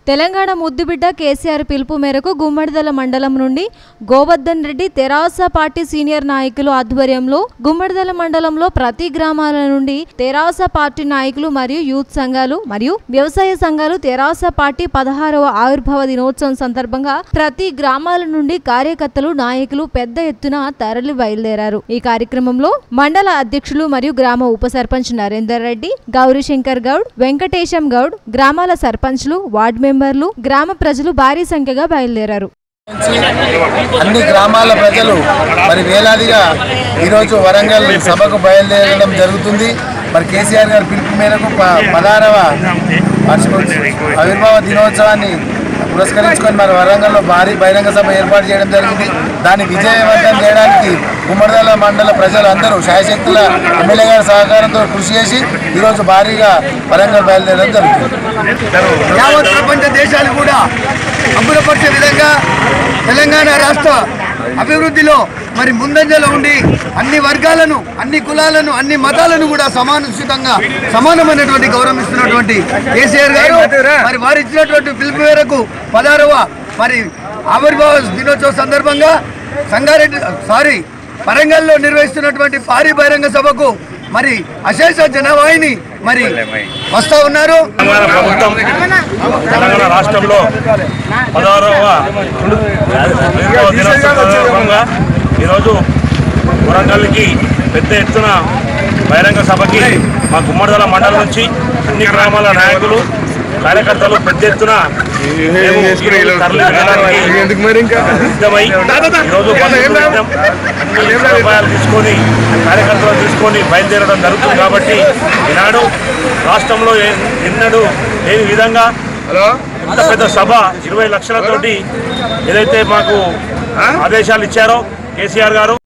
తెలంగాణ ముద్దుబిడ్డ కేసీఆర్ పిలుపు మేరకు గుమ్మడిదల మండలం నుండి గోవర్ధన్ రెడ్డి తెరాస పార్టీ సీనియర్ నాయకులు ఆధ్వర్యంలో గుమ్మడిదల మండలంలో ప్రతి గ్రామాల నుండి తెరాస పార్టీ నాయకులు మరియు యూత్ సంఘాలు మరియు వ్యవసాయ సంఘాలు తెరాస పార్టీ 16వ ఆవిర్భావ దినోత్సవం సందర్భంగా ప్రతి గ్రామాల నుండి కార్యకర్తలు నాయకులు పెద్ద ఎత్తున తరలి బయలుదేరారు। ఈ కార్యక్రమంలో మండల అధ్యక్షులు మరియు గ్రామ ఉప సర్పంచ్ నరేందర్ రెడ్డి, గౌరీశంకర్ గౌడ్, వెంకటేశం గౌడ్, గ్రామాల సర్పంచ్లు, వార్డు మెంబర్లు, గ్రామ ప్రజలు భారీ సంఖ్యగా బయలుదేరారు। అన్ని గ్రామాల ప్రజలు మరి వేలాదిగా ఈరోజు వరంగల్ సభకు బయలుదేరడం జరుగుతుంది। మరి కేసీఆర్ గారి పిలుపు మేరకు 16వ ఆవిర్భావ దినోత్సవాన్ని పురస్కరించుకొని మరి వరంగల్లో భారీ బహిరంగ సభ ఏర్పాటు చేయడం జరిగింది। దాన్ని విజయవంతం చేయడానికి గుమ్మడిదల మండల ప్రజలందరూ శాయశక్తుల ఎమ్మెల్యే గారి సహకారంతో కృషి చేసి ఈరోజు భారీగా వరంగల్ బయలుదేరడం జరుగుతుంది। యావత్ ప్రపంచ దేశాలు కూడా అభివృద్ధి విధంగా తెలంగాణ రాష్ట్ర అభివృద్ధిలో మరి ముందంజలో ఉండి అన్ని వర్గాలను, అన్ని కులాలను, అన్ని మతాలను కూడా సమానమైనటువంటి గౌరవం ఇస్తున్నటువంటి కేసీఆర్ గారు మరి వారు ఇచ్చినటువంటి పిలుపు మేరకు 16వ మరి ఆవిర్భావ దినోత్సవ సందర్భంగా వరంగల్లో నిర్వహిస్తున్నటువంటి భారీ బహిరంగ సభకు మరి అశేష జనవాహిని మరి వస్తూ ఉన్నారు। తెలంగాణ రాష్ట్రంలో 16వ దినోత్సవంగా ఈరోజు వరంగల్కి పెద్ద ఎత్తున బహిరంగ సభకి మా గుమ్మడిదల మండలం నుంచి అన్ని గ్రామాల నాయకులు, కార్యకర్తలు పెద్ద ఎత్తున సిద్ధమై ఈరోజు సదుపాయాలు తీసుకొని కార్యకర్తలు తీసుకొని బయలుదేరడం జరుగుతుంది। కాబట్టి ఈనాడు రాష్ట్రంలో ఎన్నడూ లేని విధంగా ఇంత పెద్ద సభ 20 లక్షలతోటి ఏదైతే మాకు ఆదేశాలు ఇచ్చారో కేసీఆర్ గారు